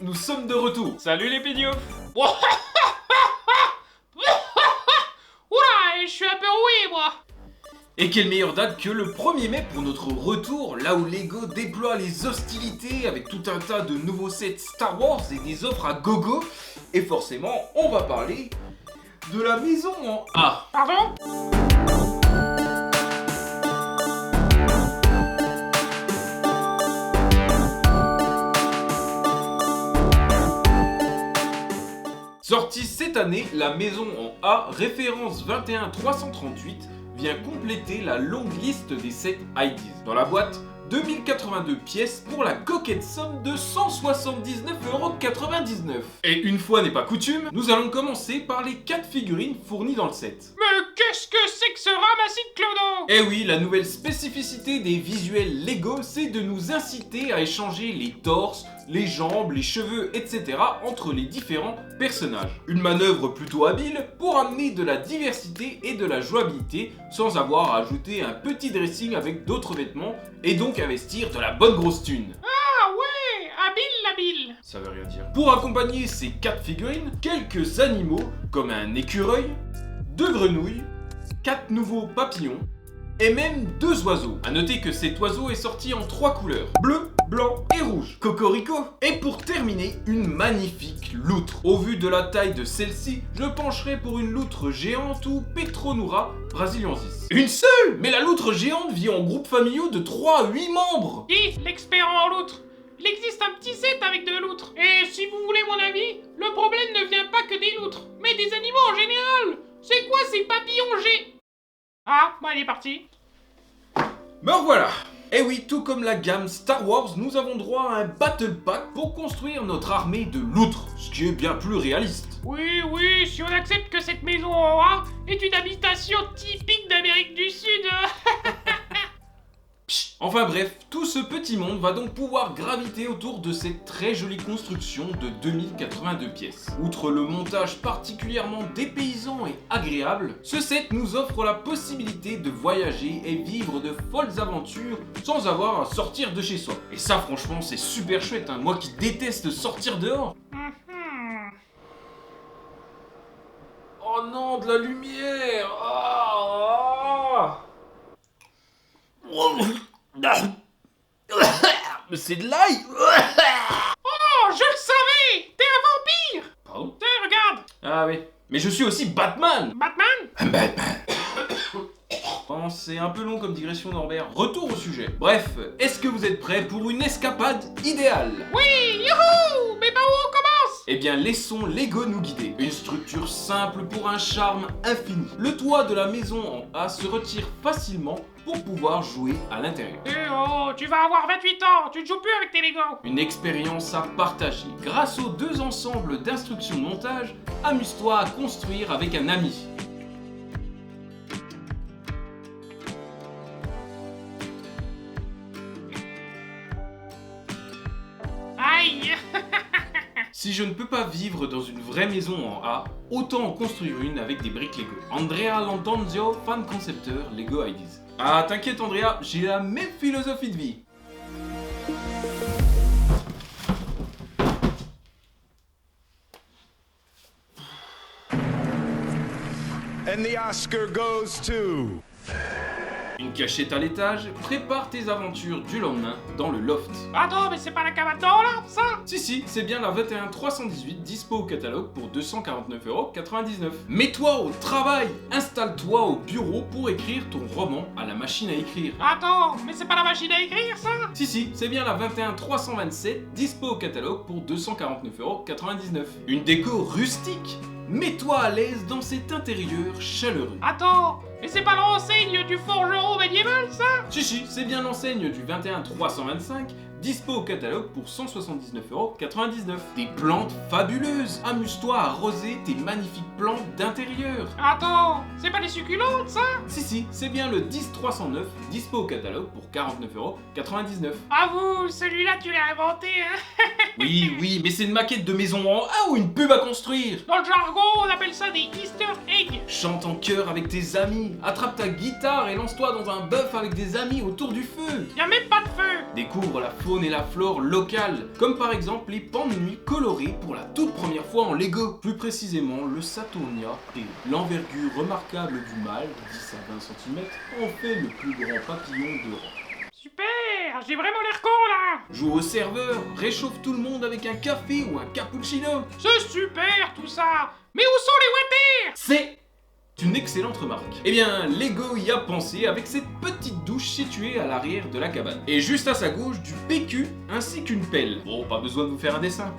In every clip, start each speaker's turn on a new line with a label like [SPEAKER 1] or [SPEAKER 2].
[SPEAKER 1] nous sommes de retour. Salut les pignoufs.
[SPEAKER 2] Oula, je suis un peu rouillé, moi.
[SPEAKER 1] Et quelle meilleure date que le 1er mai pour notre retour, là où Lego déploie les hostilités avec tout un tas de nouveaux sets Star Wars et des offres à gogo. Et forcément, on va parler de la maison en A.
[SPEAKER 2] Pardon?
[SPEAKER 1] Sortie cette année, la maison en A, référence 21338, vient compléter la longue liste des sets IDs. Dans la boîte, 2082 pièces pour la coquette somme de 179,99€. Et une fois n'est pas coutume, nous allons commencer par les 4 figurines fournies dans le set.
[SPEAKER 2] Mais qu'est-ce que c'est que ce ramassis de clodo?
[SPEAKER 1] Eh oui, la nouvelle spécificité des visuels Lego, c'est de nous inciter à échanger les torses, les jambes, les cheveux, etc. entre les différents personnages. Une manœuvre plutôt habile pour amener de la diversité et de la jouabilité sans avoir à ajouter un petit dressing avec d'autres vêtements et donc investir de la bonne grosse thune.
[SPEAKER 2] Ah ouais, habile.
[SPEAKER 1] Ça veut rien dire. Pour accompagner ces 4 figurines, quelques animaux comme un écureuil, 2 grenouilles, 4 nouveaux papillons et même 2 oiseaux. A noter que cet oiseau est sorti en 3 couleurs, bleu, blanc et rouge. Cocorico. Et pour terminer, une magnifique loutre. Au vu de la taille de celle-ci, je pencherai pour une loutre géante ou Petronoura brasiliensis. Une seule? Mais la loutre géante vit en groupes familiaux de 3 à 8 membres.
[SPEAKER 2] Dis, l'expert en loutre. Il existe un petit set avec 2 loutres. Et si vous voulez mon avis, le problème ne vient pas que des loutres, mais des animaux en général. C'est quoi ces papillons Ah, bon, il est parti.
[SPEAKER 1] Ben voilà. Et oui, tout comme la gamme Star Wars, nous avons droit à un Battle Pack pour construire notre armée de loutres, ce qui est bien plus réaliste.
[SPEAKER 2] Oui, si on accepte que cette maison en A est une habitation typique d'Amérique du Sud.
[SPEAKER 1] Enfin bref, tout ce petit monde va donc pouvoir graviter autour de cette très jolie construction de 2082 pièces. Outre le montage particulièrement dépaysant et agréable, ce set nous offre la possibilité de voyager et vivre de folles aventures sans avoir à sortir de chez soi. Et ça franchement c'est super chouette, hein. Moi qui déteste sortir dehors. Oh non, de la lumière. Mais c'est de l'ail.
[SPEAKER 2] Oh, je le savais. T'es un vampire.
[SPEAKER 1] Pardon?
[SPEAKER 2] Tiens, regarde.
[SPEAKER 1] Ah oui. Mais je suis aussi Batman.
[SPEAKER 2] Batman?
[SPEAKER 1] Batman. Bon, c'est un peu long comme digression Norbert. Retour au sujet. Bref, est-ce que vous êtes prêts pour une escapade idéale?
[SPEAKER 2] Oui, youhou. Mais par où on commence?
[SPEAKER 1] Eh bien, laissons Lego nous guider. Une structure simple pour un charme infini. Le toit de la maison en A se retire facilement pour pouvoir jouer à l'intérieur.
[SPEAKER 2] Eh oh, tu vas avoir 28 ans, tu ne joues plus avec tes Lego.
[SPEAKER 1] Une expérience à partager. Grâce aux 2 ensembles d'instructions de montage, amuse-toi à construire avec un ami.
[SPEAKER 2] Aïe.
[SPEAKER 1] Si je ne peux pas vivre dans une vraie maison en A, autant en construire une avec des briques Lego. Andrea Lantanzio, fan concepteur Lego IDs. Ah t'inquiète Andrea, j'ai la même philosophie de vie.
[SPEAKER 3] And the Oscar goes to...
[SPEAKER 1] Une cachette à l'étage, prépare tes aventures du lendemain dans le loft.
[SPEAKER 2] Attends, mais c'est pas la cabane d'or là, ça?
[SPEAKER 1] Si, c'est bien la 21318 dispo au catalogue pour 249,99€. Mets-toi au travail, installe-toi au bureau pour écrire ton roman à la machine à écrire.
[SPEAKER 2] Attends, mais c'est pas la machine à écrire ça?
[SPEAKER 1] Si, c'est bien la 21327 dispo au catalogue pour 249,99€. Une déco rustique. Mets-toi à l'aise dans cet intérieur chaleureux.
[SPEAKER 2] Attends, mais c'est pas l'enseigne du forgeron médiéval ça?
[SPEAKER 1] Si, c'est bien l'enseigne du 21325, dispo au catalogue pour 179,99€. Des plantes fabuleuses. Amuse-toi à arroser tes magnifiques plantes d'intérieur.
[SPEAKER 2] Attends, c'est pas des succulentes ça?
[SPEAKER 1] Si, c'est bien le 10309, dispo au catalogue pour 49,99€.
[SPEAKER 2] Avoue, celui-là tu l'as inventé hein?
[SPEAKER 1] Oui, mais c'est une maquette de maison en A ou une pub à construire.
[SPEAKER 2] Dans le jargon, on appelle ça des Easter eggs.
[SPEAKER 1] Chante en chœur avec tes amis, attrape ta guitare et lance-toi dans un bœuf avec des amis autour du feu.
[SPEAKER 2] Y a même pas de feu.
[SPEAKER 1] Découvre la faune faune et la flore locale, comme par exemple les pans de nuit colorés pour la toute première fois en Lego. Plus précisément, le Saturnia P. L'envergure remarquable du mâle, 10 à 20 cm, en fait le plus grand papillon d'Europe.
[SPEAKER 2] Super, j'ai vraiment l'air con là.
[SPEAKER 1] Joue au serveur, réchauffe tout le monde avec un café ou un cappuccino.
[SPEAKER 2] C'est super tout ça. Mais où sont les water?
[SPEAKER 1] C'est une excellente remarque. Eh bien, Lego y a pensé avec cette petite douche située à l'arrière de la cabane. Et juste à sa gauche, du PQ ainsi qu'une pelle. Bon, pas besoin de vous faire un dessin.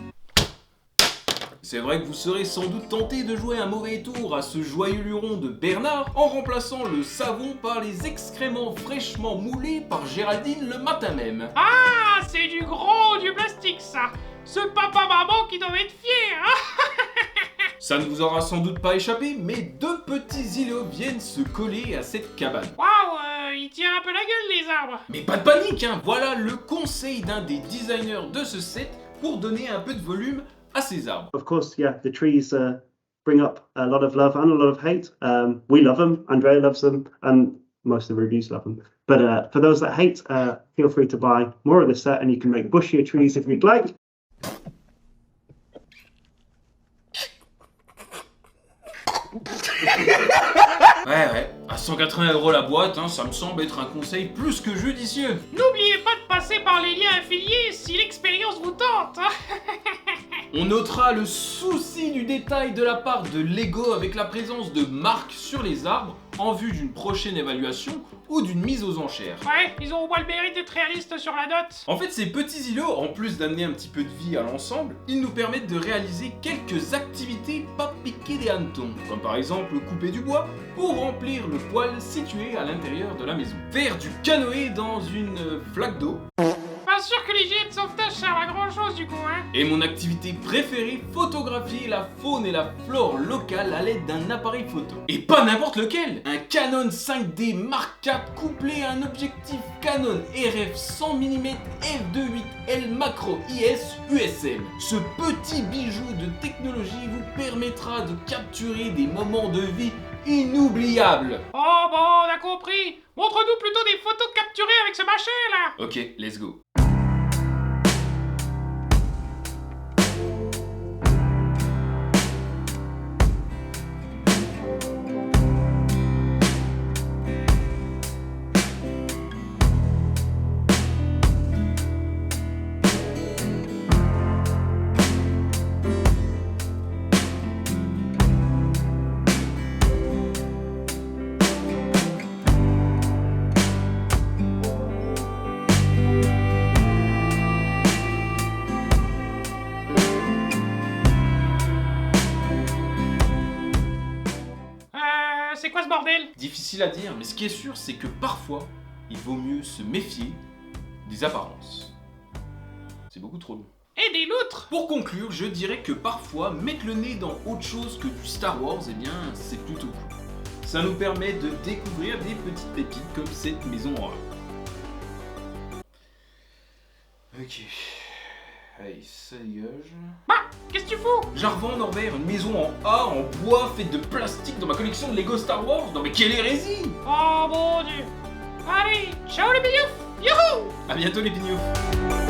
[SPEAKER 1] C'est vrai que vous serez sans doute tenté de jouer un mauvais tour à ce joyeux luron de Bernard en remplaçant le savon par les excréments fraîchement moulés par Géraldine le matin même.
[SPEAKER 2] Ah, c'est du gros du plastique ça. Ce papa-maman qui doit être fier, hein.
[SPEAKER 1] Ça ne vous aura sans doute pas échappé, mais deux petits îlots viennent se coller à cette cabane.
[SPEAKER 2] Waouh, il tient un peu la gueule les arbres.
[SPEAKER 1] Mais pas de panique, hein. Voilà le conseil d'un des designers de ce set pour donner un peu de volume à ces arbres.
[SPEAKER 4] Of course, yeah, the trees bring up a lot of love and a lot of hate. We love them, Andrea loves them, and most of the reviews love them. But for those that hate, feel free to buy more of this set and you can make bushier trees if you'd like.
[SPEAKER 1] Ouais, à 180 € la boîte, hein, ça me semble être un conseil plus que judicieux.
[SPEAKER 2] N'oubliez pas de passer par les liens affiliés si l'expérience vous tente, hein.
[SPEAKER 1] On notera le souci du détail de la part de Lego avec la présence de marques sur les arbres en vue d'une prochaine évaluation ou d'une mise aux enchères.
[SPEAKER 2] Ouais, ils ont au moins le mérite d'être réalistes sur la dot.
[SPEAKER 1] En fait, ces petits îlots, en plus d'amener un petit peu de vie à l'ensemble, ils nous permettent de réaliser quelques activités pas piquées des hannetons, comme par exemple couper du bois pour remplir le poêle situé à l'intérieur de la maison. Faire du canoë dans une flaque d'eau.
[SPEAKER 2] Pas sûr que les gilets de sauvetage servent à grand chose du coup, hein.
[SPEAKER 1] Et mon activité préférée, photographier la faune et la flore locale à l'aide d'un appareil photo. Et pas n'importe lequel! Un Canon 5D Mark IV couplé à un objectif Canon RF 100 mm f2.8L macro IS USM. Ce petit bijou de technologie vous permettra de capturer des moments de vie inoubliables.
[SPEAKER 2] Oh bon, on a compris. Montre-nous plutôt des photos capturées avec ce machin là.
[SPEAKER 1] Ok, let's go.
[SPEAKER 2] C'est quoi ce bordel?
[SPEAKER 1] Difficile à dire, mais ce qui est sûr, c'est que parfois, il vaut mieux se méfier des apparences. C'est beaucoup trop long.
[SPEAKER 2] Et des loutres.
[SPEAKER 1] Pour conclure, je dirais que parfois, mettre le nez dans autre chose que du Star Wars, eh bien, c'est plutôt cool. Ça nous permet de découvrir des petites pépites comme cette maison en A. Ok. Allez, ça dégage.
[SPEAKER 2] Bah, qu'est-ce que tu fous?
[SPEAKER 1] J'arvends Norbert une maison en A, en bois, faite de plastique dans ma collection de Lego Star Wars. Non mais quelle hérésie!
[SPEAKER 2] Oh mon dieu. Allez, ciao les bignoufs. Youhou.
[SPEAKER 1] A bientôt les pignoufs!